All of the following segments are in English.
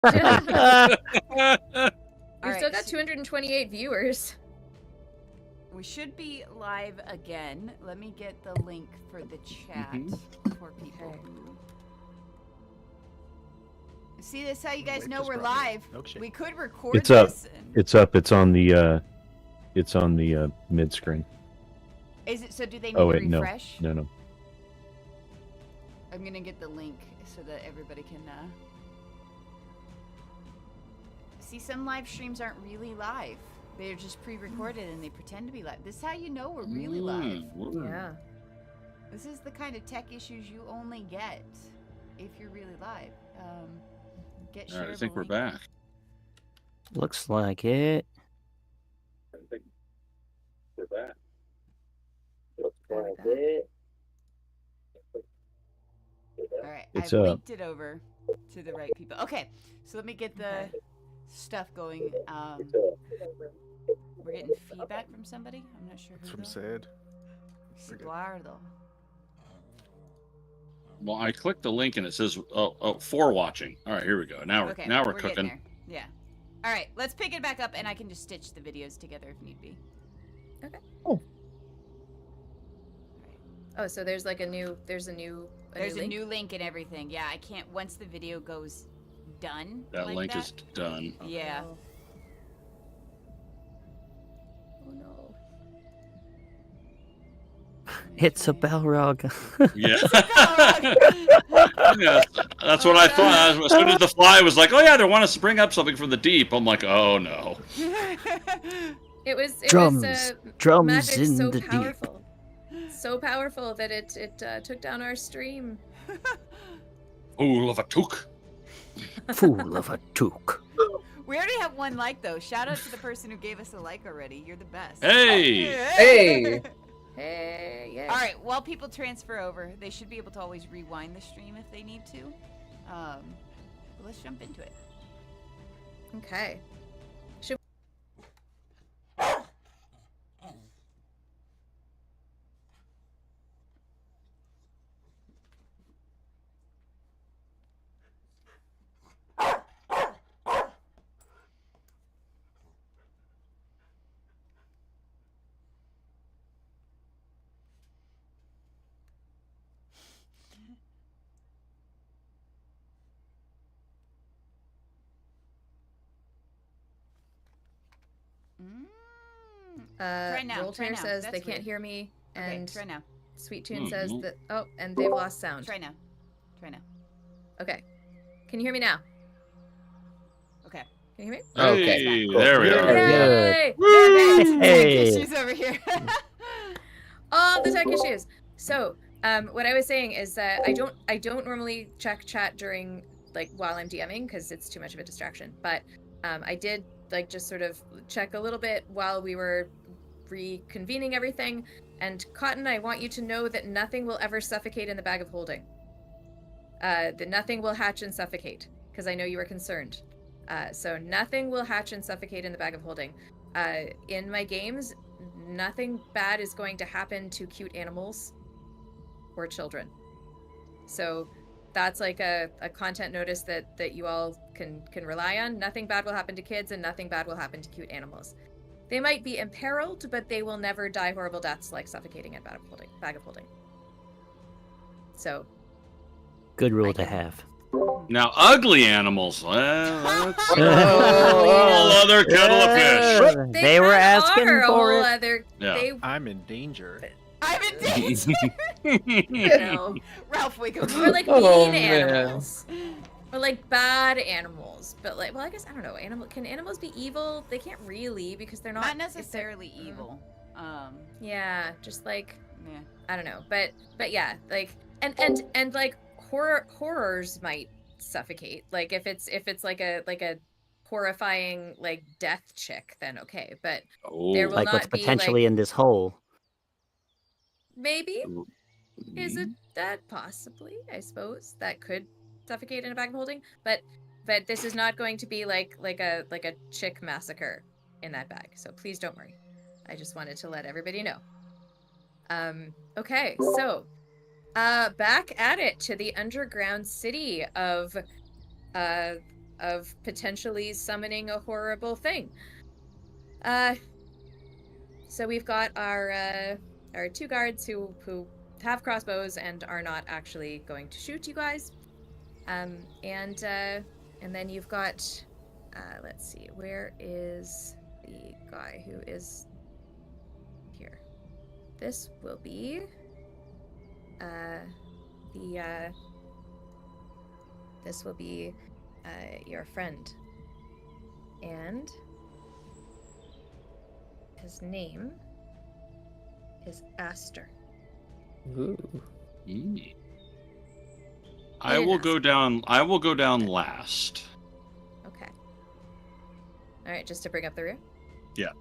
All We've right, still got 228 viewers. we should be live again. Let me get the link for the chat for people. Okay. See, this is how you guys Wait, know just we're brought me live. a milkshake. We could record It's up. this. and- It's up. It's on the mid screen. Is it so? Do they need Oh wait, to refresh? no. I'm gonna get the link so that everybody can. See, some live streams aren't really live. They're just pre-recorded and they pretend to be live. This is how you know we're really live. Yeah. This is the kind of tech issues you only get if you're really live. Get All right, I shareable think we're link. back. Looks like it. I think we're back. Are we All right, It's I've up. linked it over to the right people. Okay, so let me get the stuff going. We're getting feedback from somebody. I'm not sure who. It's from though. Sid. Eduardo. Well, I clicked the link and it says, for watching. All right, here we go. Now we're Okay, now we're getting cooking. there. Yeah. All right, let's pick it back up, and I can just stitch the videos together if need be. Oh, so there's like a new There's a new link and everything. Yeah, I can't once the video goes done. That like link that, is done. Yeah. Oh no. It's a Balrog. Yeah. Yeah, that's what I thought. As soon as the fly was like, "Oh yeah, they want us to bring up something from the deep," I'm like, "Oh no." It was Drums. Drums magic in so the deep. powerful. So powerful that it took down our stream. Fool of a took. Fool of a toque. We already have one like though. Shout out to the person who gave us a like already. You're the best. Hey. Hey. Hey, yeah. All right. While people transfer over, they should be able to always rewind the stream if they need to. But let's jump into it. Okay. Try now, try Rolter now. says That's they can't weird. hear me, Okay, and try now. Sweet Tune says that. Oh, and they've lost sound. Try now. Try now. Okay. Can you hear me now? Okay. Can you hear me? Okay, Hey, cool. there we are. Yay! Hey. Issues over here. All the tech issues. So, what I was saying is that I don't normally check chat during while I'm DMing because it's too much of a distraction. But I did just sort of check a little bit while we were reconvening everything. And Cotton, I want you to know that nothing will ever suffocate in the bag of holding. That nothing will hatch and suffocate because I know you are concerned. So nothing will hatch and suffocate in the bag of holding. In my games, nothing bad is going to happen to cute animals or children. So that's like a content notice that you all can rely on. Nothing bad will happen to kids and nothing bad will happen to cute animals. They might be imperiled, but they will never die horrible deaths like suffocating in bag of holding. So Good rule to have. Now, ugly animals. Well, that's a Oh, whole other kettle of fish. They were kinda asking are a for whole it. Other, Yeah. they, I'm in danger. I'm in danger. you know, Ralph, wake up. or like Oh, mean man. animals, or like bad animals. But well, I guess I don't know. Can animals be evil? They can't really because they're not Not necessarily evil. Yeah, just like Yeah. I don't know, but yeah, and like horrors might suffocate. Like if it's like a horrifying death chick, then okay. But Oh, there will Like what's not be, potentially in this hole. maybe is it that possibly? I suppose that could suffocate in a bag of holding, but this is not going to be like a chick massacre in that bag. So please don't worry. I just wanted to let everybody know. Okay, so back at it to the underground city of of potentially summoning a horrible thing. So we've got our 2 guards who have crossbows and are not actually going to shoot you guys. And then you've got, let's see, where is the guy who is here? This will be this will be your friend, and his name is Aster. Ooh. I will go down last. Okay. All right, just to bring up the rear? Yeah.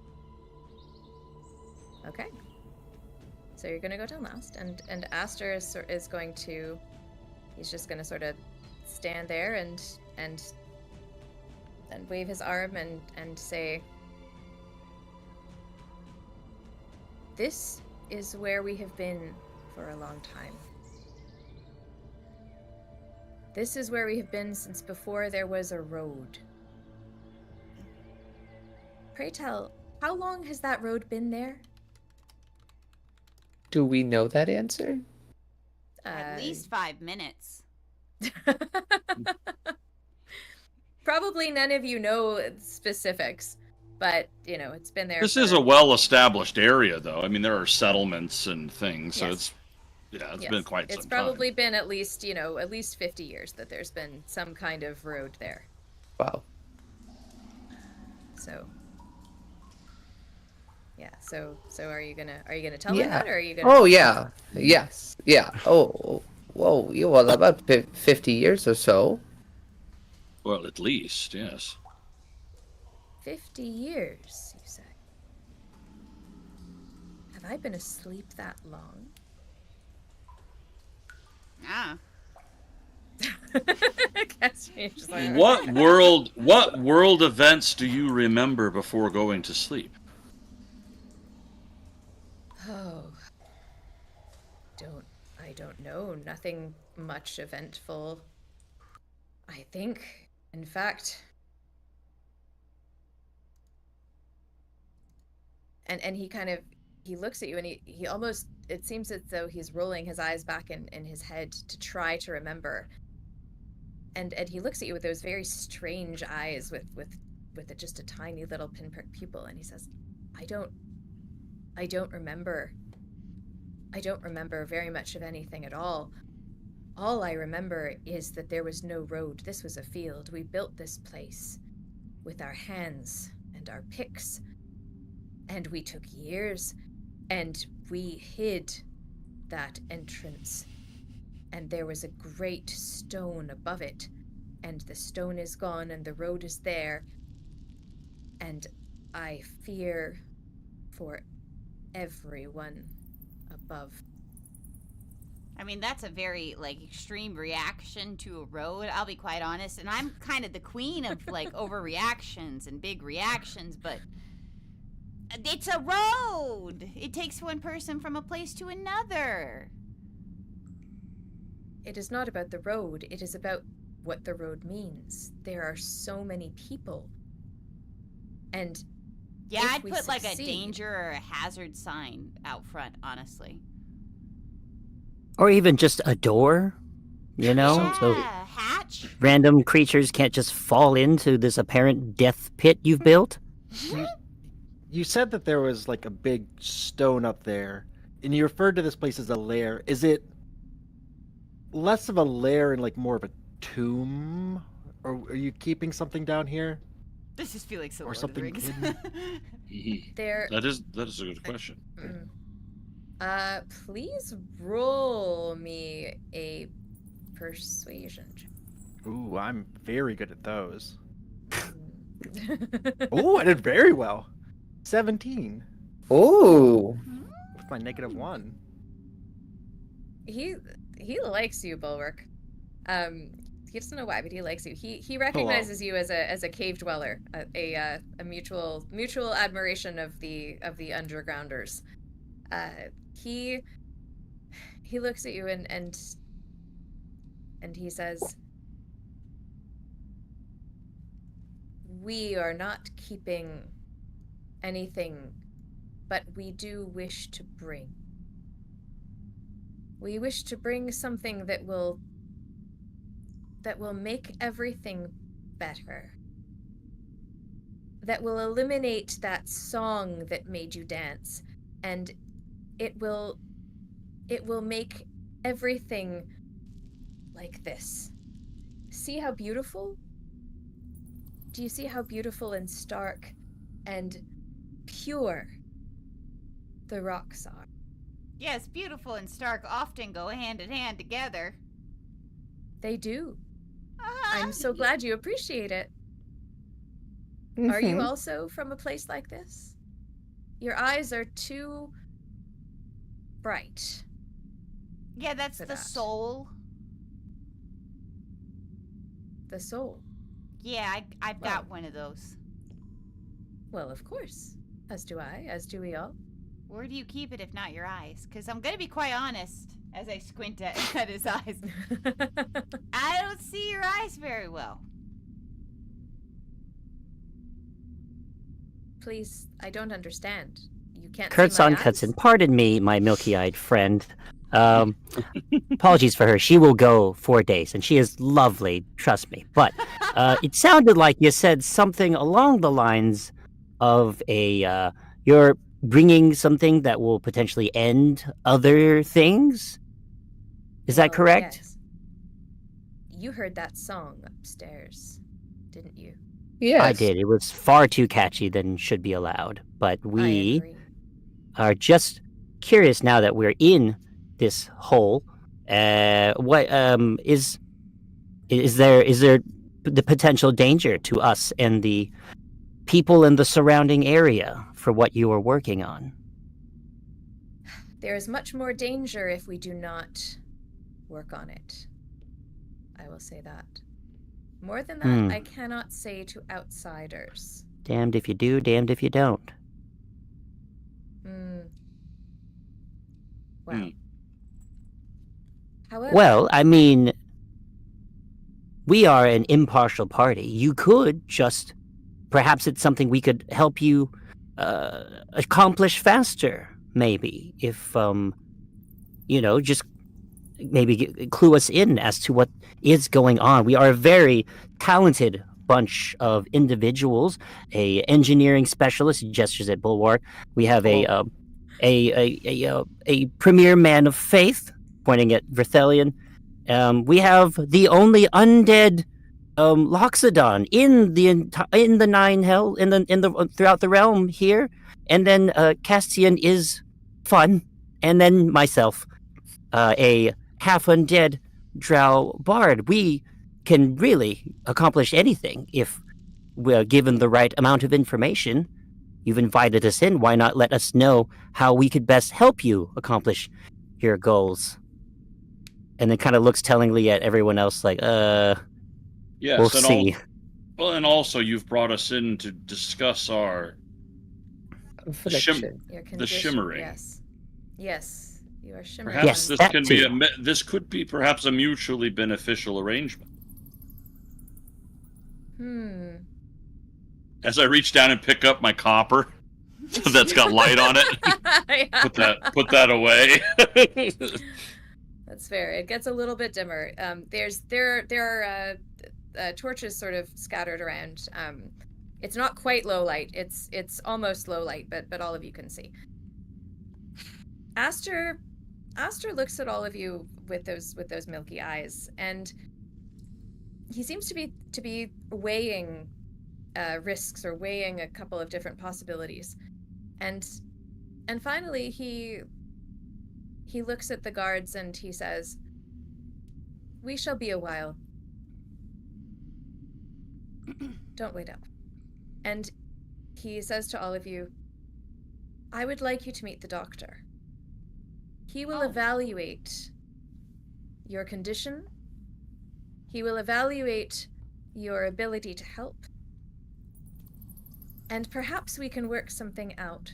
Okay. So you're going to go down last, and Aster is going to, he's just going to sort of stand there and wave his arm and say, "This is where we have been for a long time. This is where we have been since before there was a road. Pray tell, how long has that road been there?" Do we know that answer? At least 5 minutes. Probably none of you know specifics, but, you know, it's been there. This is a well-established area, though. I mean, there are settlements and things, so Yes. it's been quite some time. It's probably been at least 50 years that there's been some kind of road there. Wow. So, yeah. So are you gonna tell me that, or are you gonna? Oh yeah. Yes. Yeah. Oh. Whoa. Yeah. Well, about 50 years or so. Well, at least, yes. 50 years, you say? Have I been asleep that long? Ah. Castien's just like, What world events do you remember before going to sleep? Oh, I don't know. Nothing much eventful, I think. In fact, and he looks at you, and he almost, it seems as though he's rolling his eyes back in his head to try to remember. And he looks at you with those very strange eyes with just a tiny little pinprick pupil, and he says, I don't remember. I don't remember very much of anything at all. All I remember is that there was no road. This was a field. We built this place with our hands and our picks. And we took years, and we hid that entrance. And there was a great stone above it, and the stone is gone, and the road is there. And I fear for everyone above. I mean, that's a very, extreme reaction to a road, I'll be quite honest. And I'm kind of the queen of, overreactions and big reactions, but it's a road! It takes one person from a place to another. It is not about the road. It is about what the road means. There are so many people. And yeah, if I'd we put, a succeed- danger or a hazard sign out front, honestly. Or even just a door, you know? Yeah, So hatch. random creatures can't just fall into this apparent death pit you've built? You said that there was a big stone up there, and you referred to this place as a lair. Is it less of a lair and more of a tomb? Or are you keeping something down here? This is feeling so Or Lord of the something Rings. Mhm. there... That is a good question. Please roll me a persuasion check. Ooh, I'm very good at those. Ooh, I did very well. 17 Ooh. with my -1. He likes you, Bulwark. He doesn't know why, but he likes you. He recognizes you as a cave dweller, a mutual admiration of the undergrounders. He looks at you and he says, we are not keeping anything, but we do wish to bring. We wish to bring something that will make everything better. That will eliminate that song that made you dance, and it will make everything like this. See how beautiful? Do you see how beautiful and stark and pure the rocks are? Yes, beautiful and stark often go hand in hand together. They do. Ah, I'm so glad you appreciate it. Are you also from a place like this? Your eyes are too bright. Yeah, that's for the that. soul. The soul. Yeah, I've got Well. one of those. Well, of course. As do I, as do we all. Where do you keep it if not your eyes? Because I'm going to be quite honest as I squint at his eyes. I don't see your eyes very well. Please, I don't understand. You can't see Kerzzan my cuts in. eyes? Pardon me, my milky-eyed friend. Apologies for her. She will go 4 days, and she is lovely, trust me. But it sounded like you said something along the lines of you're bringing something that will potentially end other things? Is that Well, correct? yes. You heard that song upstairs, didn't you? Yes. I did. It was far too catchy than should be allowed. But I we agree. are just curious now that we're in this hole. What is there the potential danger to us and the people in the surrounding area for what you are working on? There is much more danger if we do not work on it. I will say that. More than that, I cannot say to outsiders. Damned if you do, damned if you don't. Well. However, Well, I mean, we are an impartial party. You could just, perhaps it's something we could help you accomplish faster, maybe, if, just maybe clue us in as to what is going on. We are a very talented bunch of individuals. A engineering specialist, he gestures at Bulwark. We have a premier man of faith, pointing at Vrithelion. We have the only undead Loxodon in the nine hell in the throughout the realm here, and then Castien is fun, and then myself, a half undead drow bard. We can really accomplish anything if we're given the right amount of information. You've invited us in. Why not let us know how we could best help you accomplish your goals? And then kind of looks tellingly at everyone else like, Yes, we'll see. And also you've brought us in to discuss our Affliction. your the condition. shimmering. Yes, you are shimmering. Perhaps Yes, this that can too. be this could be perhaps a mutually beneficial arrangement. As I reach down and pick up my copper that's got light on it, put that away. That's fair. It gets a little bit dimmer. There are torches sort of scattered around. It's not quite low light. It's almost low light, but all of you can see. Aster looks at all of you with those milky eyes, and he seems to be weighing risks, or weighing a couple of different possibilities, and finally he looks at the guards and he says, "We shall be a while. Don't wait up." And he says to all of you, "I would like you to meet the doctor. He will evaluate your condition. He will evaluate your ability to help. And perhaps we can work something out.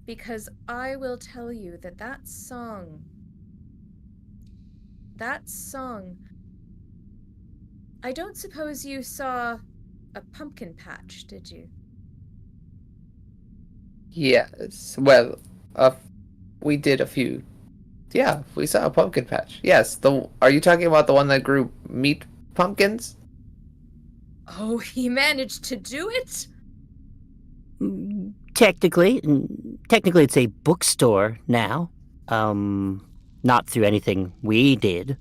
Because I will tell you that song, I don't suppose you saw a pumpkin patch, did you? Yes. Well, we did a few. Yeah, we saw a pumpkin patch. Yes. Are you talking about the one that grew meat pumpkins? Oh, he managed to do it? Technically, it's a bookstore now. Not through anything we did.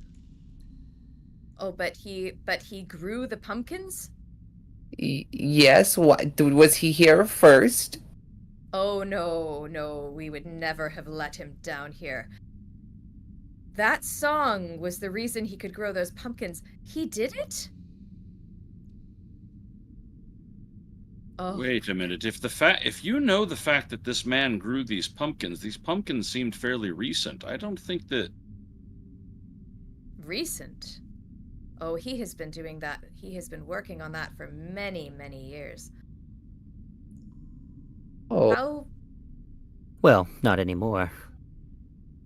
Oh, but he grew the pumpkins? Yes. What? Was he here first? Oh, no, we would never have let him down here. That song was the reason he could grow those pumpkins. He did it? Oh. Wait a minute. If you know the fact that this man grew these pumpkins seemed fairly recent. I don't think that... Recent? Oh, he has been doing that. He has been working on that for many, many years. Oh. How? Well, not anymore.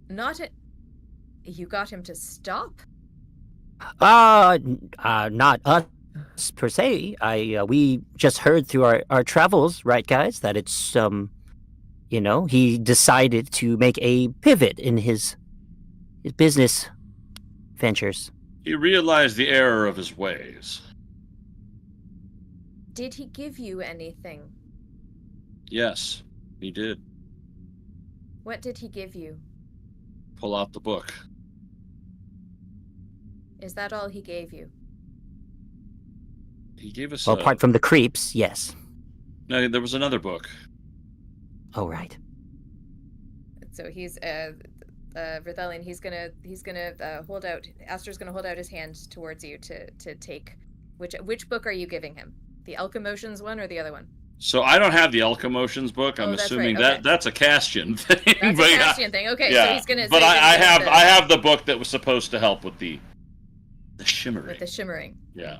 Not it. You got him to stop? Not us per se. We just heard through our travels, right, guys, that it's he decided to make a pivot in his business ventures. He realized the error of his ways. Did he give you anything? Yes, he did. What did he give you? Pull out the book. Is that all he gave you? He gave us Well, apart from the creeps, yes. No, there was another book. Oh, right. So he's Vrithelion, he's gonna hold out. Aster's gonna hold out his hand towards you to take. Which book are you giving him? The Alchemotions one or the other one? So I don't have the Alchemotions book. I'm that's assuming right. Okay. that's a Castien thing. That's a Castien thing. Okay, yeah. so he's gonna. But I have the book that was supposed to help with the shimmering. With the shimmering. Yeah.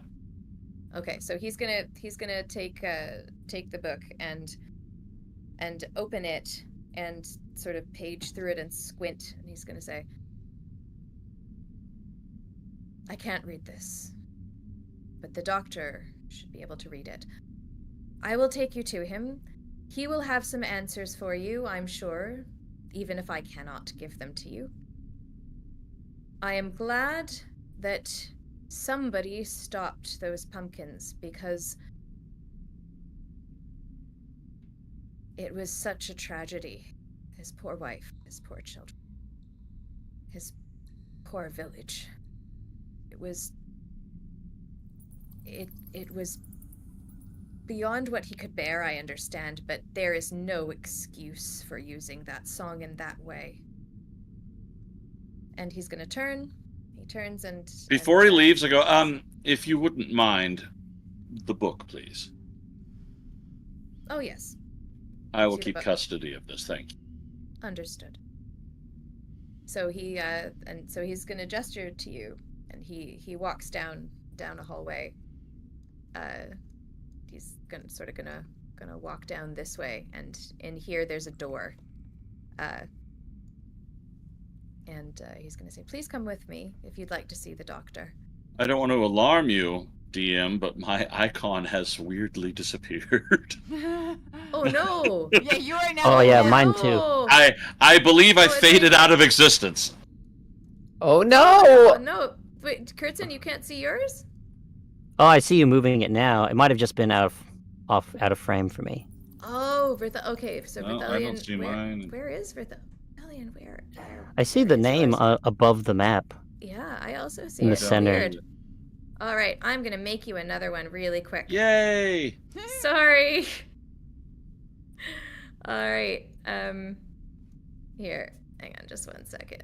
Okay, so he's gonna take the book and open it and sort of page through it and squint, and he's gonna say, "I can't read this, but the doctor should be able to read it. I will take you to him. He will have some answers for you, I'm sure, even if I cannot give them to you. I am glad that somebody stopped those pumpkins, because it was such a tragedy. His poor wife, his poor children, his poor village. It was beyond what he could bear, I understand, but there is no excuse for using that song in that way." And he's gonna turn. He turns and... Before he leaves, I go, if you wouldn't mind, the book, please. Oh, yes. I will keep custody of this, thank you. Understood. So he's gonna gesture to you, and he walks down a hallway. He's gonna walk down this way, and in here there's a door. And he's gonna say, "Please come with me if you'd like to see the doctor." I don't want to alarm you, DM, but my icon has weirdly disappeared. Oh no! Yeah, you are now. Oh yeah, mine too. I believe I it's faded me. out of existence. Oh Oh no! no! Wait, Kerzzan, you can't see yours? Oh, I see you moving it now. It might have just been out of frame for me. Oh, okay. So No, I Vrithelion, don't see mine. where is Vrithelion? Where? I see the is name yours? above the map. Yeah, I also see In it. the center. Weird. All right, I'm gonna make you another one really quick. Yay! Sorry. All right. Here. Hang on, just one second.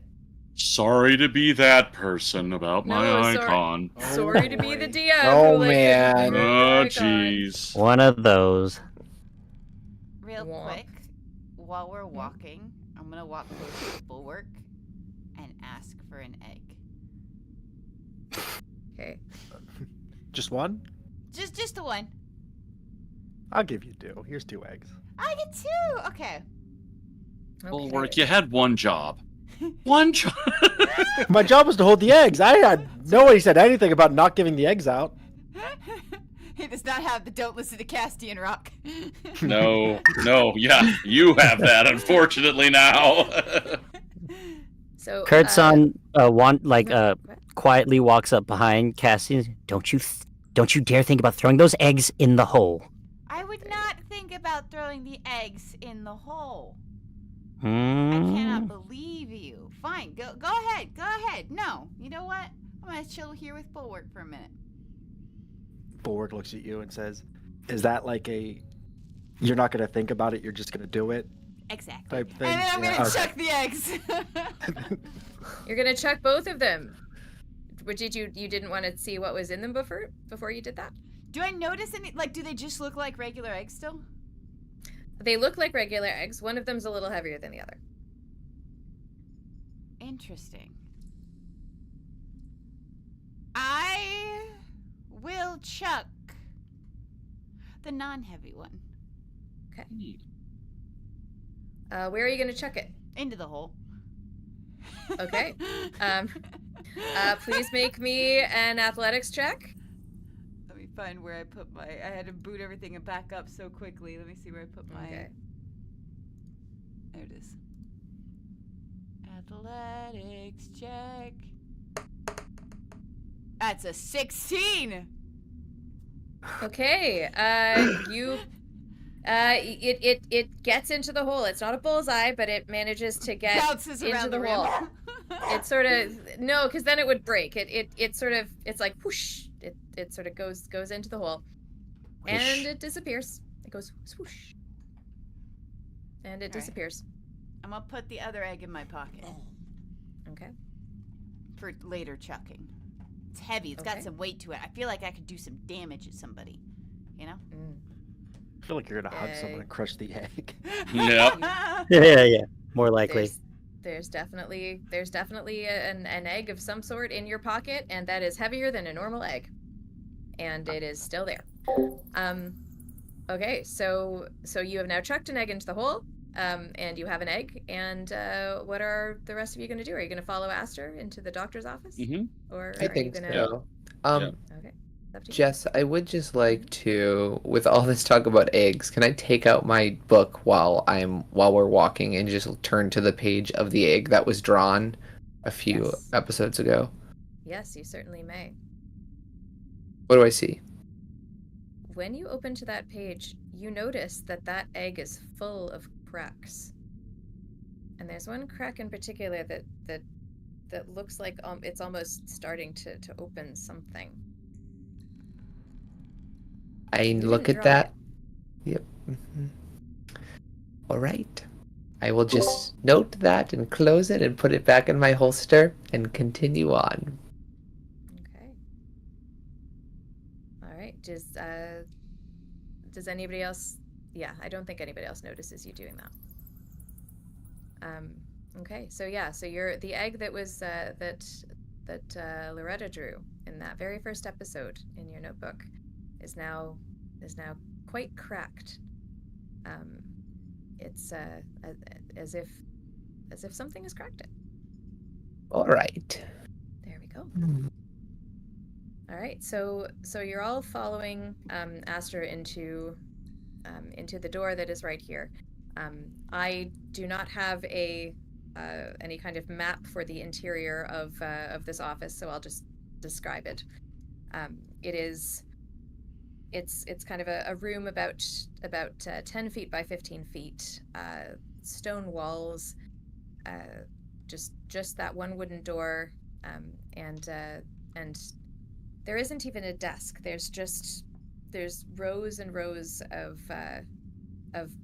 Sorry to be that person about my No, sorry. icon. Sorry to be the DM. Oh, who let you man. do your Oh, icon. jeez. One of those. Real Wonk. quick, while we're walking, I'm gonna walk close to Bulwark and ask for an egg. Okay. Just one? Just the one. I'll give you 2. Here's 2 eggs. I get 2. Okay. Bulwark, you had one job. One job. My job was to hold the eggs. Nobody said anything about not giving the eggs out. He does not have the "Don't listen to Castien" rock. No, yeah, you have that, unfortunately, now. So Kerzzan what? quietly walks up behind Castien. Don't you dare think about throwing those eggs in the hole. I would not think about throwing the eggs in the hole. I Hmm? cannot believe you. Fine, go ahead. No, you know what? I'm gonna chill here with Bulwark for a minute. Bulwark looks at you and says, "Is that like a? You're not gonna think about it. You're just gonna do it." Exactly. Type thing. And then I'm Yeah, gonna okay. chuck the eggs. You're gonna chuck both of them. Did you didn't want to see what was in them before you did that? Do I notice any? Like, do they just look like regular eggs still? They look like regular eggs. One of them's a little heavier than the other. Interesting. I will chuck the non-heavy one Okay. Where are you gonna chuck it? into the hole. Okay. Please make me an athletics check. Let me find where I put my. I had to boot everything back up so quickly. Let me see where I put my. Okay. There it is. Athletics check. That's a 16. Okay. It gets into the hole. It's not a bullseye, but it manages to get Bounces into around the the hole. rim. It sort of no, because then it would break. It sort of it's like whoosh. It sort of goes into the hole, and it disappears. It goes swoosh, and it Alright. disappears. I'm gonna put the other egg in my pocket Okay. for later chucking. It's heavy. It's Okay. got some weight to it. I feel like I could do some damage at somebody. You know? Mm. I feel like you're gonna hug someone and crush the egg. Yep. Yeah. More likely. There's definitely an egg of some sort in your pocket, and that is heavier than a normal egg, and it is still there. Okay, so you have now chucked an egg into the hole, and you have an egg. And what are the rest of you going to do? Are you going to follow Aster into the doctor's office, or I are think you going so. Okay, it's up to you. Jess, I would just like to, with all this talk about eggs, can I take out my book while we're walking and just turn to the page of the egg that was drawn a few Yes. episodes ago? Yes, you certainly may. What do I see? When you open to that page, you notice that egg is full of cracks. And there's one crack in particular that looks like it's almost starting to open something. I You look didn't at draw that. Yep. All right. I will just note that and close it and put it back in my holster and continue on. Okay. All right. Does anybody else? Yeah, I don't think anybody else notices you doing that. Okay. So you're the egg that was that Loretta drew in that very first episode in your notebook is now quite cracked. It's as if something has cracked it. All right. There we go. All right, so you're all following Aster into the door that is right here. I do not have any kind of map for the interior of this office, so I'll just describe it. It's kind of a room about 10 feet by 15 feet, stone walls, just that one wooden door, and there isn't even a desk. There's rows and rows of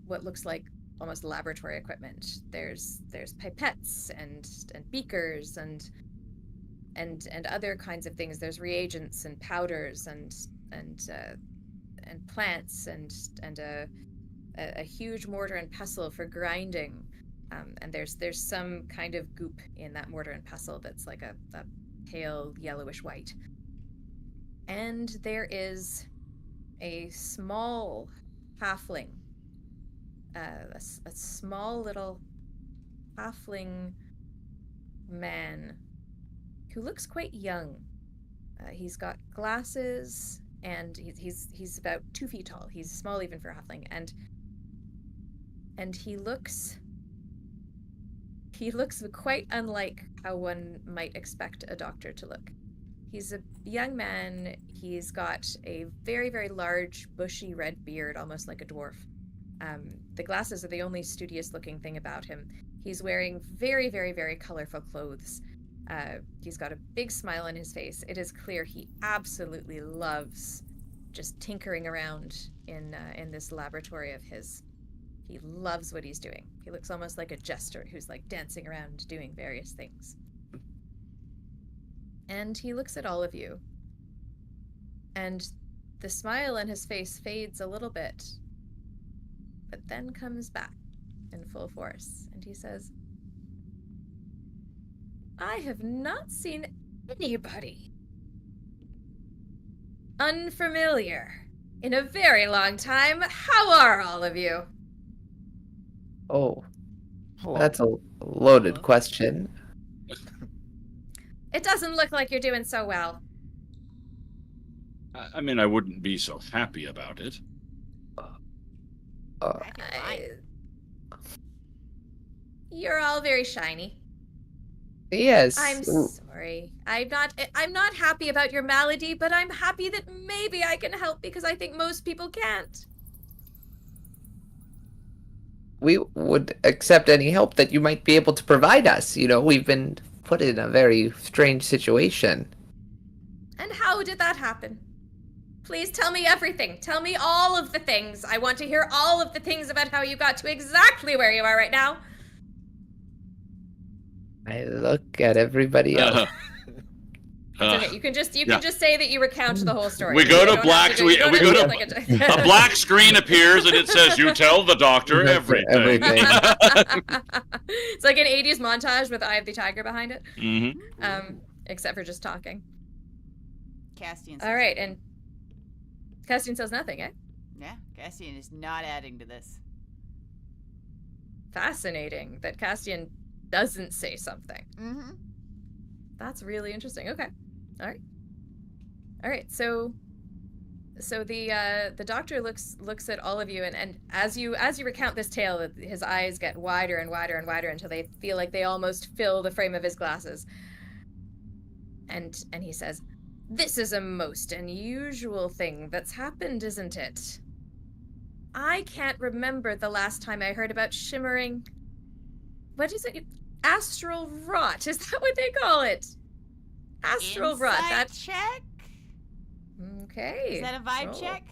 what looks like almost laboratory equipment. There's pipettes and beakers and other kinds of things. There's reagents and powders and plants and a huge mortar and pestle for grinding. And there's some kind of goop in that mortar and pestle that's like a pale yellowish white. And there is a small halfling, a small little halfling man who looks quite young. He's got glasses and he's about 2 feet tall. He's small even for a halfling, and he looks quite unlike how one might expect a doctor to look. He's a young man. He's got a very, very large, bushy red beard, almost like a dwarf. The glasses are the only studious-looking thing about him. He's wearing very, very, very colorful clothes. He's got a big smile on his face. It is clear he absolutely loves just tinkering around in this laboratory of his. He loves what he's doing. He looks almost like a jester who's like dancing around doing various things. And he looks at all of you. And the smile on his face fades a little bit, but then comes back in full force. And he says, I have not seen anybody unfamiliar in a very long time. How are all of you? Oh, Hello. that's a loaded question. It doesn't look like you're doing so well. I mean, I wouldn't be so happy about it. You're all very shiny. Yes. I'm sorry. I'm not happy about your malady, but I'm happy that maybe I can help because I think most people can't. We would accept any help that you might be able to provide us. You know, we've been put in a very strange situation. And how did that happen? Please tell me everything. Tell me all of the things. I want to hear all of the things about how you got to exactly where you are right now. I look at everybody else. It's okay. You can just say that you recount the whole story. We go to black. We go to a black screen appears and it says, "You tell the doctor everything." It's like an '80s montage with Eye of the Tiger behind it. Mm-hmm. Except for just talking. Castien. All right, and Castien says nothing, eh? Yeah, Castien is not adding to this. Fascinating that Castien doesn't say something. Mm-hmm. That's really interesting. Okay. All right. So the doctor looks at all of you, and as you recount this tale, his eyes get wider and wider and wider until they feel like they almost fill the frame of his glasses. And he says, "This is a most unusual thing that's happened, isn't it? I can't remember the last time I heard about shimmering. What is it? Astral rot. Is that what they call it? Astral rot. That's check. Okay. Is that a vibe check?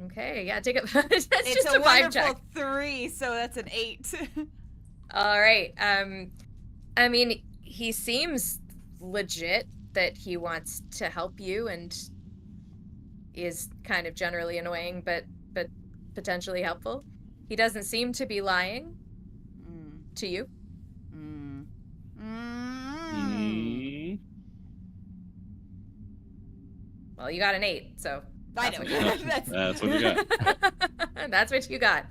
Okay. Yeah. Take it. It's just a a vibe wonderful check. 3, so that's an 8. All right. I mean, he seems legit that he wants to help you and is kind of generally annoying, but potentially helpful. He doesn't seem to be lying to you. Well, you got an 8, so I know. That's what you got. That's what you got.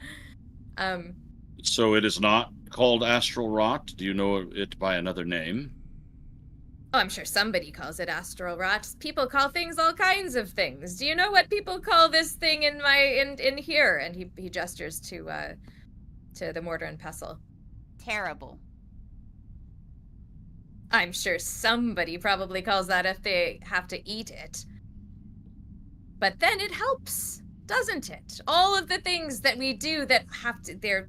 So it is not called astral rot. Do you know it by another name? Oh, I'm sure somebody calls it astral rot. People call things all kinds of things. Do you know what people call this thing in here? And he gestures to the mortar and pestle. Terrible. I'm sure somebody probably calls that if they have to eat it. But then it helps, doesn't it? All of the things that we do that have to,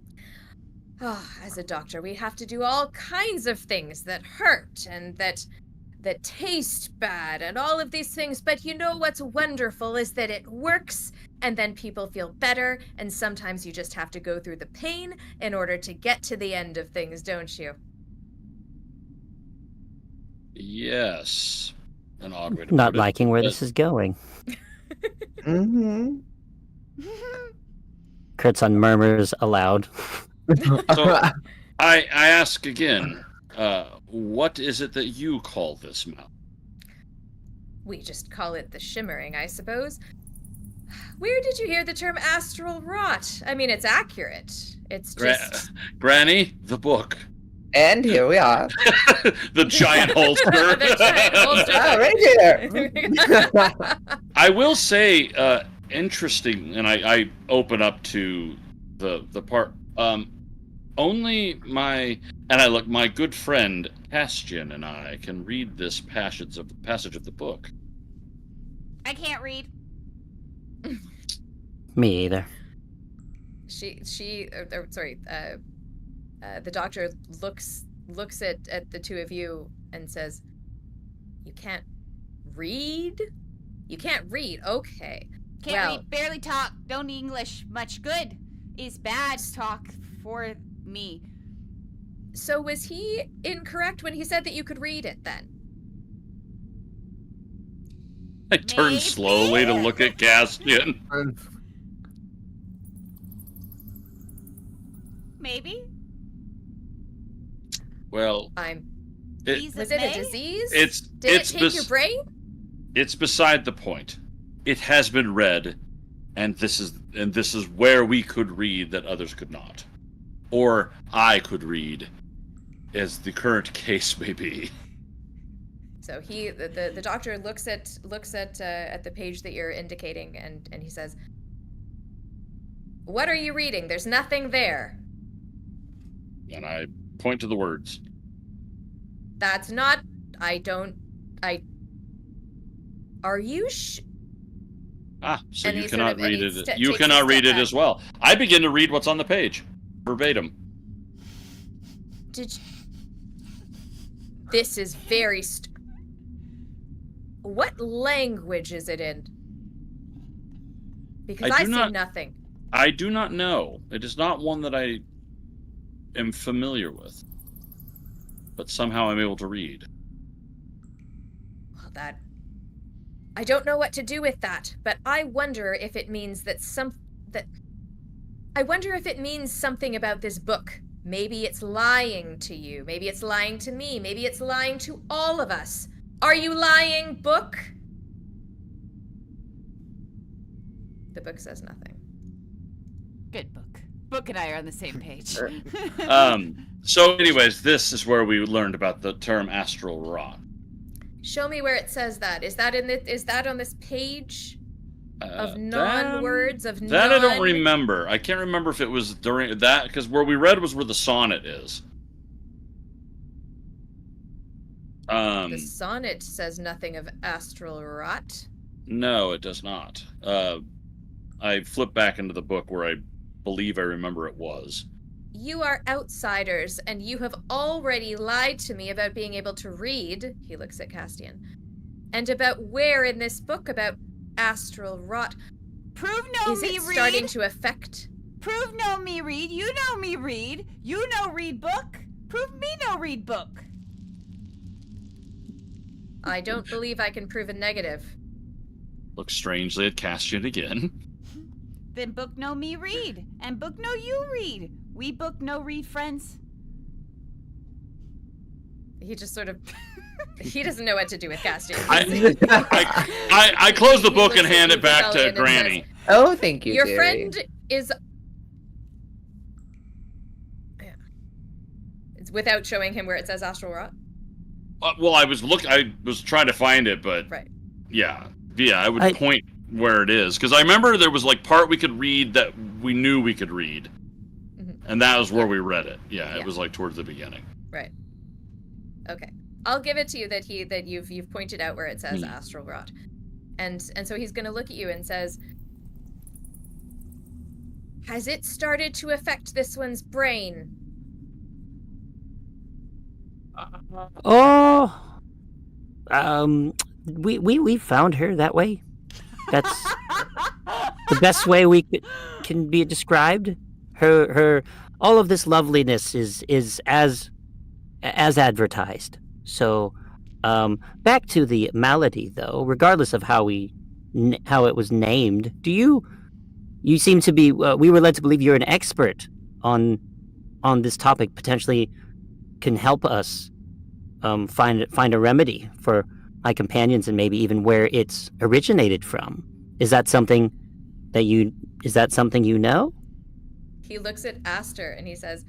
as a doctor, we have to do all kinds of things that hurt and that taste bad and all of these things. But you know what's wonderful is that it works and then people feel better. And sometimes you just have to go through the pain in order to get to the end of things, don't you? Yes. An odd way to Not put it. liking where this is going. Mm-hmm. Kerzzan murmurs aloud. So, I ask again, what is it that you call this mouth? We just call it the shimmering, I suppose. Where did you hear the term astral rot? I mean, it's accurate. It's just... Granny, the book. And here we are. The giant holster. The giant holster. Right here. I will say, interesting, and I open up to the part. Only my good friend Castien and I can read this passage of the book. I can't read. Me either. The doctor looks at the two of you and says, "You can't read? You can't read? Okay. Can't read, barely talk, don't English much. Good is bad talk for me." So was he incorrect when he said that you could read it then? I turn slowly to look at Castien. Maybe. Well, was it a disease? Did it take your brain? It's beside the point. It has been read, and this is where we could read that others could not, or I could read, as the current case may be. So the doctor looks at the page that you're indicating, and he says, "What are you reading? There's nothing there." And I point to the words. That's not. Are you? So and you he cannot sort of- read and he it. You takes a cannot step read it back. as well. I begin to read what's on the page, verbatim. Did you... This is very. What language is it in? Because I see nothing. I do not know. It is not one that I am familiar with, but somehow I'm able to read. Well, I don't know what to do with that, but I wonder if it means I wonder if it means something about this book. Maybe it's lying to you. Maybe it's lying to me. Maybe it's lying to all of us. Are you lying, book? The book says nothing. Good book. Book and I are on the same page. So anyways, this is where we learned about the term astral rot. Show me where it says that. Is that on this page of non-words of that I don't remember. I can't remember if it was during that, because where we read was where the sonnet is. The sonnet says nothing of astral rot. No, it does not. I flipped back into the book where I believe I remember it was. You are outsiders, and you have already lied to me about being able to read, he looks at Castien, and about where in this book about astral rot. Prove no is me it read. Starting to affect? Prove no me read. You know me read. You know read book. Prove me no read book. I don't believe I can prove a negative. Look strangely at Castien again. Then book no me read, and book no you read. We book no read friends. He just sort of... he doesn't know what to do with Castien. I close the book and hand it back to Granny. Oh, thank you, Your dearie. friend is... It's without showing him where it says astral rot? Well, I was trying to find it, but... Right. Yeah, I would point where it is. Because I remember there was like part we could read that we knew we could read. And that was where we read it. Yeah, it was like towards the beginning. Right. Okay. I'll give it to you that you've pointed out where it says astral rot. And so he's going to look at you and says, "Has it started to affect this one's brain?" We found her that way. That's the best way we can be described. Her all of this loveliness is as advertised. So, back to the malady though. Regardless of how it was named, you seem to be. We were led to believe you're an expert on this topic. Potentially, can help us find a remedy for my companions and maybe even where it's originated from. Is that something that you know? He looks at Aster and he says,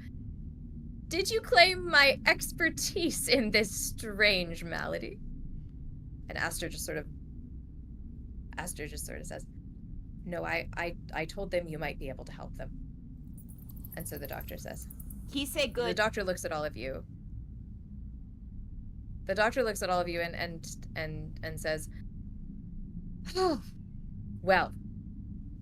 Did you claim my expertise in this strange malady? And Aster just sort of says, no, I told them you might be able to help them. And so the doctor says. He said good. The doctor looks at all of you. The doctor looks at all of you and says, oh, well,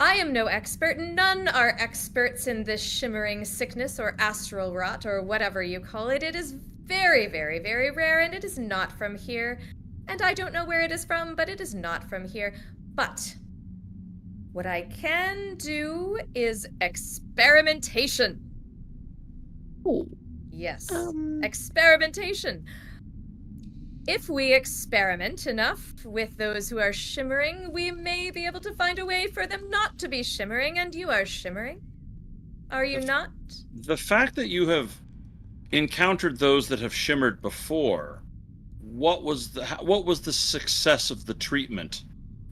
I am no expert. None are experts in this shimmering sickness or astral rot or whatever you call it. It is very, very, very rare, and it is not from here. And I don't know where it is from, but it is not from here. But what I can do is experimentation. Oh. Yes, experimentation. If we experiment enough with those who are shimmering, we may be able to find a way for them not to be shimmering, and you are shimmering. Are you not? The fact that you have encountered those that have shimmered before, what was the success of the treatment,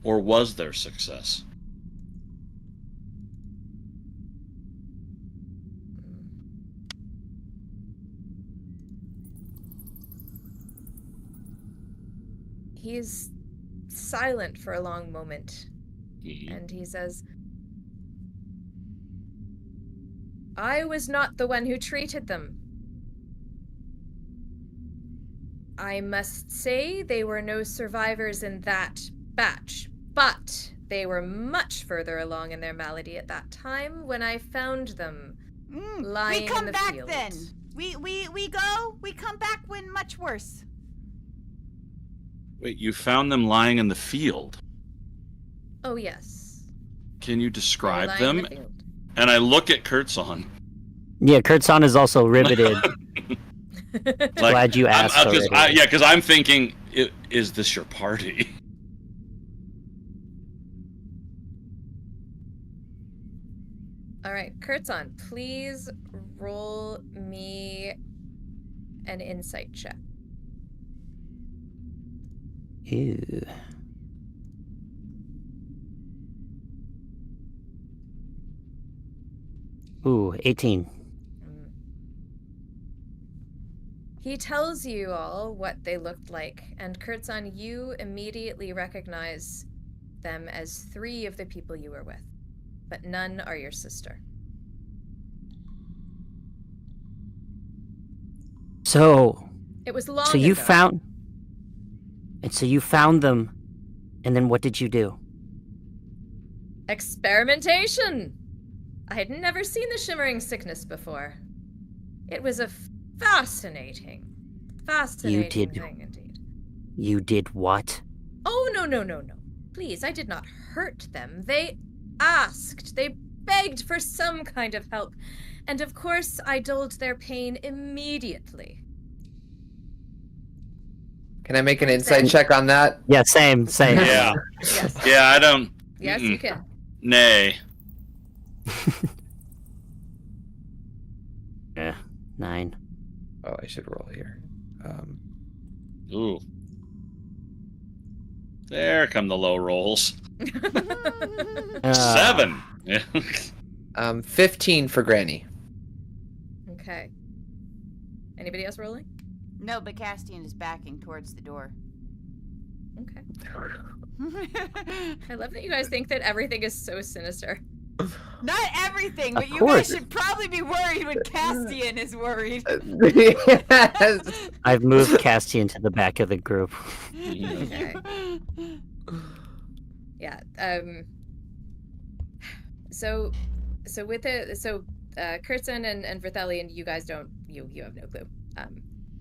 or was there success? He's silent for a long moment, and he says, I was not the one who treated them. I must say they were no survivors in that batch, but they were much further along in their malady at that time when I found them lying in the field. We come back then. We come back when much worse. Wait, you found them lying in the field? Oh, yes. Can you describe Lying in them? the field. And I look at Kerzzan. Yeah, Kerzzan is also riveted. Glad you asked already. Because I'm thinking, is this your party? All right, Kerzzan, please roll me an insight check. Ew. Ooh, 18. He tells you all what they looked like, and Kerzzan, you immediately recognize them as 3 of the people you were with, but none are your sister. So It was long you ago. found... And so you found them, and then what did you do? Experimentation! I had never seen the shimmering sickness before. It was a fascinating thing indeed. You did what? Oh, no. Please, I did not hurt them. They asked, they begged for some kind of help, and of course I dulled their pain immediately. Can I make an insight check on that? Yeah, same. Yeah. Yes. Yeah, I don't... Yes, you can. Nay. Yeah, 9. Oh, I should roll here. Ooh. There come the low rolls. 7. Yeah. 15 for Granny. Okay. Anybody else rolling? No, but Castien is backing towards the door. Okay. I love that you guys think that everything is so sinister. Not everything, Of but you course. guys should probably be worried when Castien is worried. Yes. I've moved Castien to the back of the group. Okay. Yeah. So Kerzzan and Vrithelion, you guys don't. You have no clue.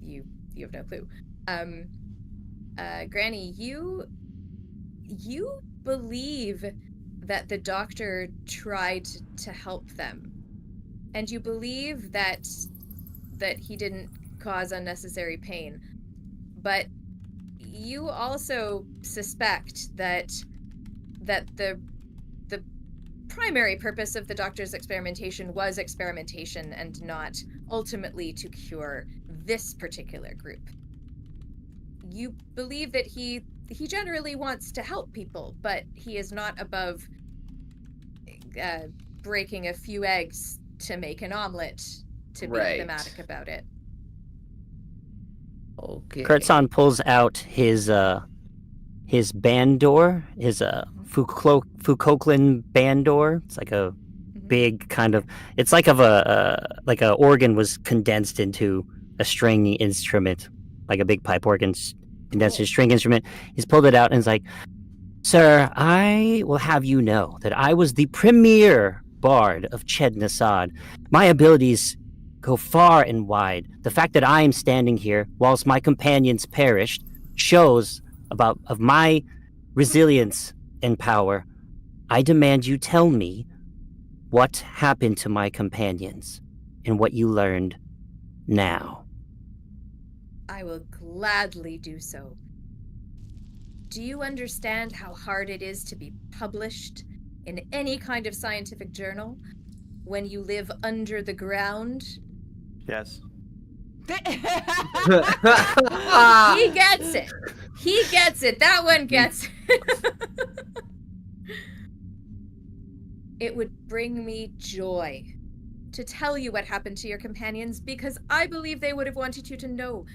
You have no clue. Granny, you believe that the doctor tried to help them, and you believe that he didn't cause unnecessary pain, but you also suspect that the primary purpose of the doctor's experimentation was experimentation and not ultimately to cure this particular group. You believe that he generally wants to help people, but he is not above breaking a few eggs to make an omelet to be Right. thematic about it. Okay. Kerzzan pulls out his bandor, his Foucaultlan bandor. It's like a big kind of. It's like like a organ was condensed into a string instrument, like a big pipe organ condensed into a string instrument. He's pulled it out and is like, "Sir, I will have you know that I was the premier bard of Ched-Nasad. My abilities go far and wide. The fact that I am standing here whilst my companions perished shows of my resilience and power. I demand you tell me what happened to my companions and what you learned now." I will gladly do so. Do you understand how hard it is to be published in any kind of scientific journal when you live under the ground? Yes. He gets it. He gets it. That one gets it. It would bring me joy to tell you what happened to your companions, because I believe they would have wanted you to know,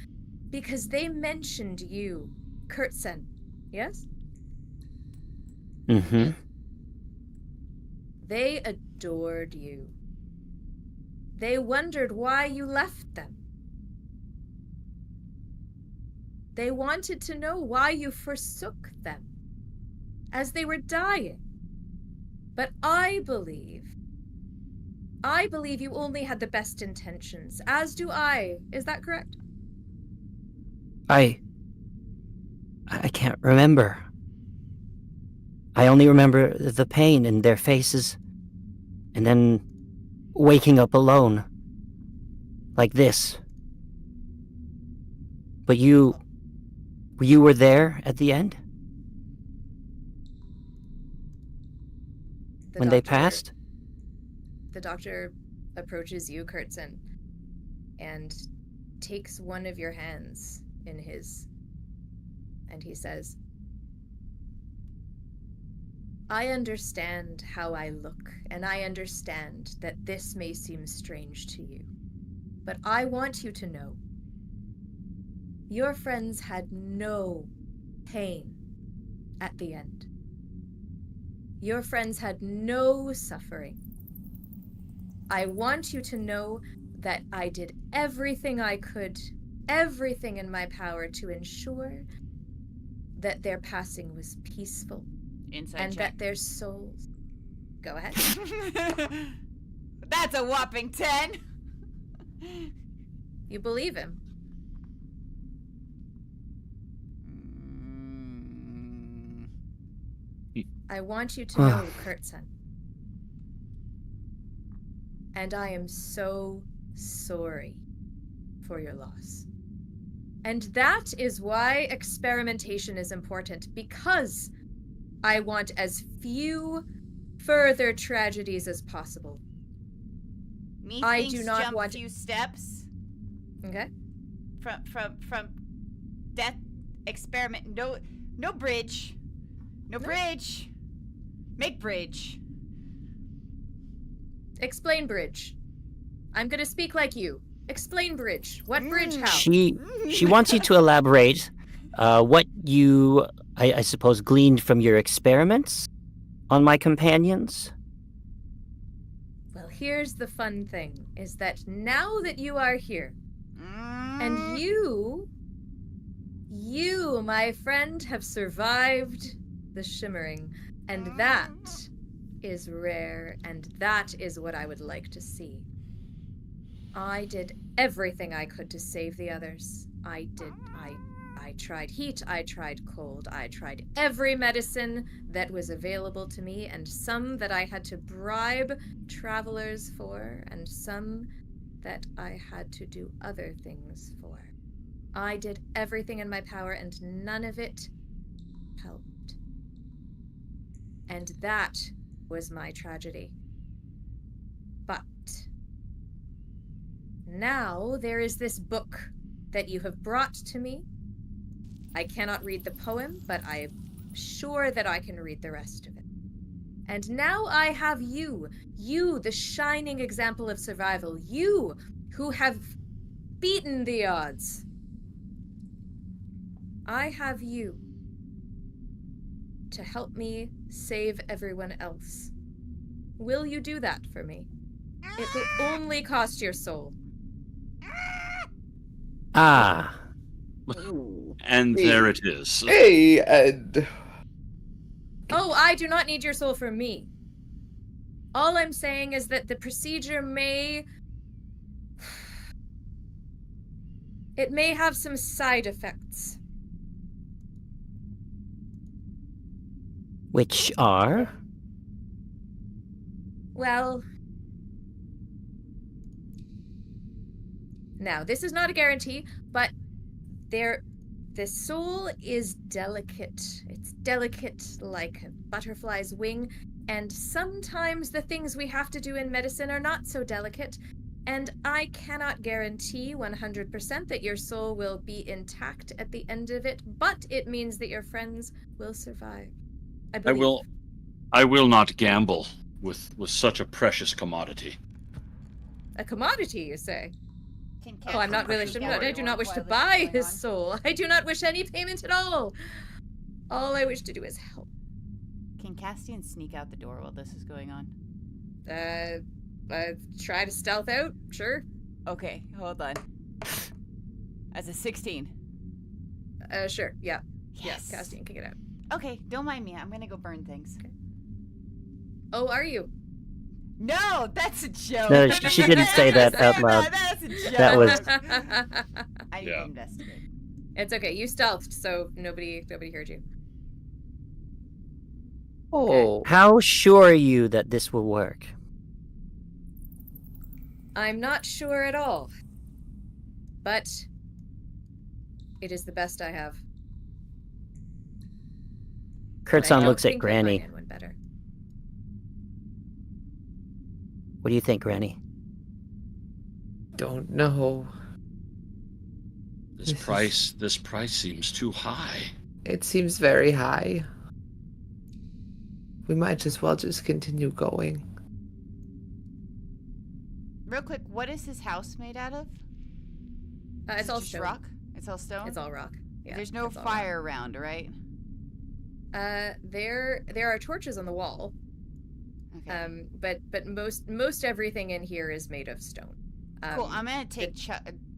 because they mentioned you, Kerzzan. Yes? Mm-hmm. They adored you. They wondered why you left them. They wanted to know why you forsook them as they were dying. But I believe you only had the best intentions, as do I. Is that correct? I can't remember. I only remember the pain in their faces, and then waking up alone, like this. But you were there at the end? When they passed? The doctor approaches you, Kerzzan, and takes one of your hands in his, and he says, "I understand how I look, and I understand that this may seem strange to you, but I want you to know your friends had no pain at the end. Your friends had no suffering. I want you to know that I did everything I could, everything in my power to ensure that their passing was peaceful. Inside and check. that their souls..." Go ahead. That's a whopping 10. You believe him. I want you to know, Kerzzan. And I am so sorry for your loss. And that is why experimentation is important, because I want as few further tragedies as possible. I do not jump want a few steps Okay? from death experiment. No bridge. No bridge. Make bridge. Explain bridge. I'm gonna speak like you. Explain bridge. What bridge? How? She wants you to elaborate what you, I suppose, gleaned from your experiments on my companions. Well, here's the fun thing, is that now that you are here, and you, my friend, have survived the shimmering, and that is rare, and that is what I would like to see. I did everything I could to save the others. I tried heat, I tried cold, I tried every medicine that was available to me, and some that I had to bribe travelers for, and some that I had to do other things for. I did everything in my power, and none of it helped. And that was my tragedy. But now there is this book that you have brought to me. I cannot read the poem, but I am sure that I can read the rest of it. And now I have you, the shining example of survival, you who have beaten the odds. I have you to help me save everyone else. Will you do that for me? It will only cost your soul. Ah. And there it is. Hey, Ed. Oh, I do not need your soul for me. All I'm saying is that the procedure may... It may have some side effects. Which are? Well... Now, this is not a guarantee, but the soul is delicate. It's delicate like a butterfly's wing, and sometimes the things we have to do in medicine are not so delicate, and I cannot guarantee 100% that your soul will be intact at the end of it, but it means that your friends will survive. I will not gamble with such a precious commodity. A commodity, you say? Can Oh, I'm not really. I do not wish to buy his soul. I do not wish any payment at all. All I wish to do is help. Can Castien sneak out the door while this is going on? Try to stealth out. Sure. Okay, hold on. As a 16. Sure. Yeah. Yes. Yeah. Castien can get out. Okay, don't mind me. I'm gonna go burn things. Okay. Oh, are you? No, that's a joke. No, she didn't say that out loud. That's a joke. That was- I need to investigate. It's okay. You stealthed, so nobody heard you. Oh. How sure are you that this will work? I'm not sure at all, but it is the best I have. But I Kerzzan don't looks at think we'll Granny. find anyone better. What do you think, Granny? Don't know. This price seems too high. It seems very high. We might as well just continue going. Real quick, what is his house made out of? Is It's it all just stone. rock? It's all stone? It's all rock. Yeah, There's no it's all fire around, right? rock. There are torches on the wall. Okay. But most everything in here is made of stone. Cool. I'm gonna take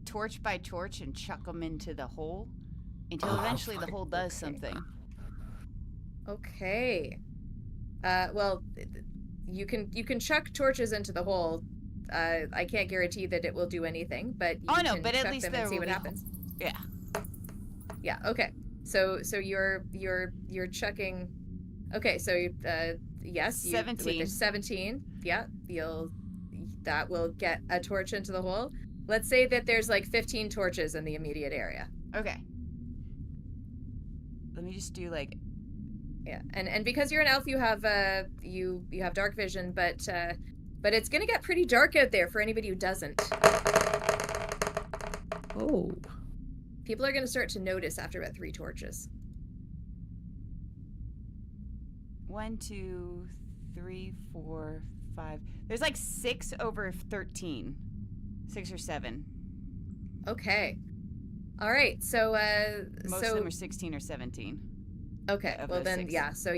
torch by torch and chuck them into the hole until eventually the hole does something. Okay. Well, you can chuck torches into the hole. I can't guarantee that it will do anything, but you can but at chuck least them there and see will what be happens. Yeah. Yeah. Okay. So you're chucking. Okay. So yes. 17. With the 17. Yeah. That will get a torch into the hole. Let's say that there's like 15 torches in the immediate area. Okay. Let me just do like. Yeah, and because you're an elf, you have you have dark vision, but it's gonna get pretty dark out there for anybody who doesn't. Oh. People are gonna start to notice after about 3 torches. 1, 2, 3, 4, 5. There's like 6 over 13. 6 or 7. Okay. All right. So Most of them are 16 or 17. Okay. of Well the then, 6. yeah. So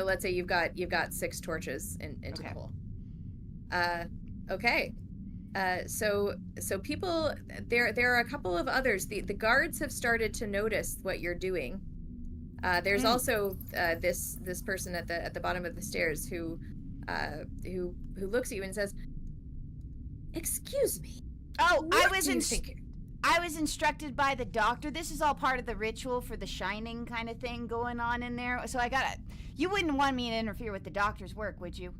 let's say you've got 6 torches into the Okay. hole. Okay. So people, there are a couple of others. The guards have started to notice what you're doing. There's also this person at the bottom of the stairs who looks at you and says, "Excuse me. Oh, What do you think? I was instructed by the doctor. This is all part of the ritual for the shining kind of thing going on in there. So I gotta. You wouldn't want me to interfere with the doctor's work, would you?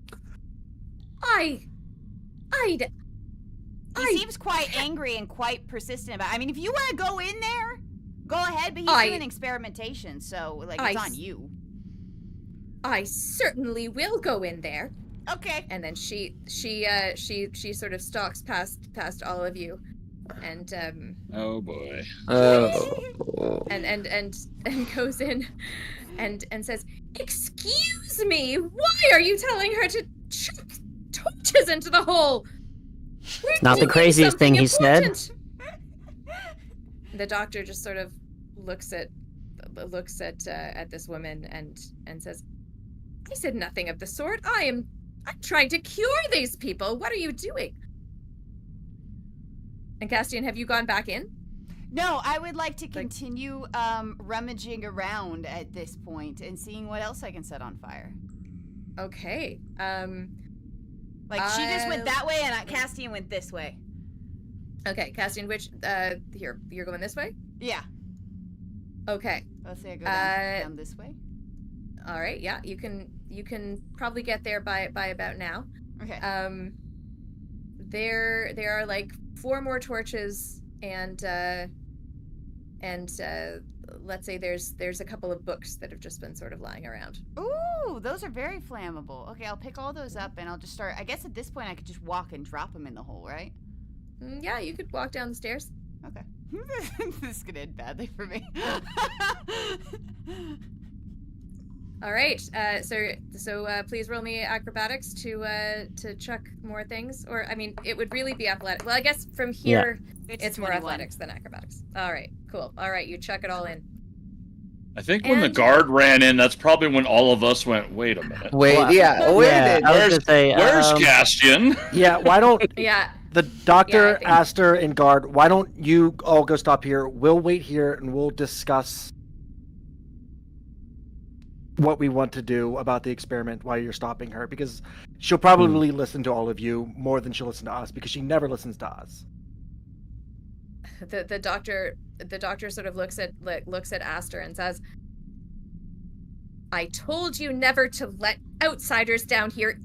He seems quite angry and quite persistent about it. I mean, if you want to go in there, go ahead, but he's doing experimentation, so, like, it's on you. I certainly will go in there." Okay. And then she sort of stalks past all of you, and Oh boy. Oh. and goes in and says, "Excuse me, why are you telling her to chuck torches into the hole?" Not the craziest thing he said. The doctor just sort of looks at this woman and says, "I said nothing of the sort. I'm trying to cure these people. What are you doing?" And Castien, have you gone back in? No, I would like to continue rummaging around at this point and seeing what else I can set on fire. Okay. She just went that way and Castien went this way. Okay, Castien, which here, you're going this way? Yeah. Okay. Let's say I go down this way. All right, yeah, you can probably get there by about now. Okay. There are like 4 more torches and let's say there's a couple of books that have just been sort of lying around. Ooh, those are very flammable. Okay, I'll pick all those up and I'll just start. I guess at this point I could just walk and drop them in the hole, right? Yeah, you could walk down the stairs. Okay. This is gonna end badly for me. All right. So please roll me acrobatics to chuck more things, or I mean, it would really be athletic. Well, I guess from here it's more athletics than acrobatics. All right, cool. All right, you chuck it all in. I think when the guard ran in, that's probably when all of us went, "Wait a minute." Wait, yeah, wait a minute. I was gonna say, Where's Castien? Yeah, why don't Yeah. the doctor, Yeah, I think- Aster, and guard, why don't you all go stop here? We'll wait here and we'll discuss what we want to do about the experiment while you're stopping her, because she'll probably listen to all of you more than she'll listen to us, because she never listens to us. The doctor sort of looks at Aster and says, "I told you never to let outsiders down here,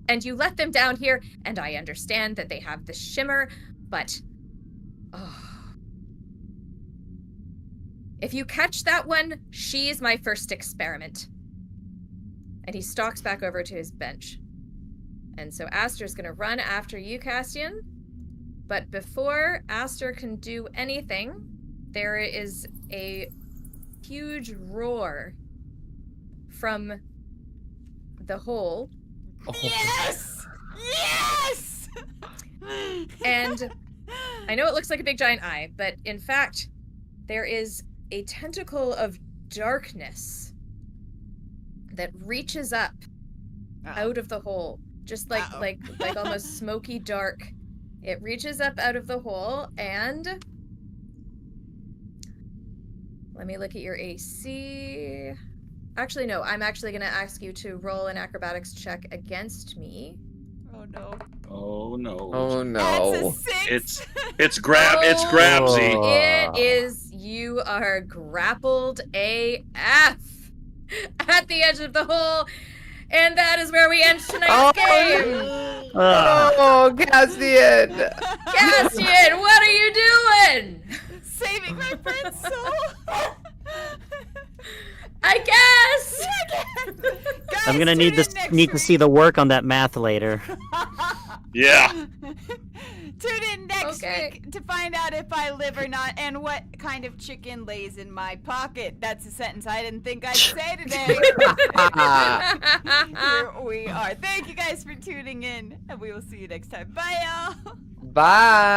and you let them down here, and I understand that they have the shimmer, but if you catch that one, she is my first experiment." And he stalks back over to his bench. And so Aster's gonna run after you, Castien. But before Aster can do anything, there is a huge roar from the hole. Yes! Yes! And I know it looks like a big giant eye, but in fact, there is a tentacle of darkness that reaches up out of the hole, just like almost smoky dark. It reaches up out of the hole, and let me look at your AC. Actually, no, I'm actually going to ask you to roll an acrobatics check against me. Oh no. Oh no. Oh no. That's a 6. It's grabsy. It is, you are grappled AF at the edge of the hole, and that is where we end tonight's game. Oh, Castien! Castien, what are you doing? Saving my friend's soul. I guess. Guys, I'm gonna tune need in to see the work on that math later. Yeah. Tune in next Okay. week to find out if I live or not and what kind of chicken lays in my pocket. That's a sentence I didn't think I'd say today. Here we are. Thank you guys for tuning in, and we will see you next time. Bye, y'all. Bye.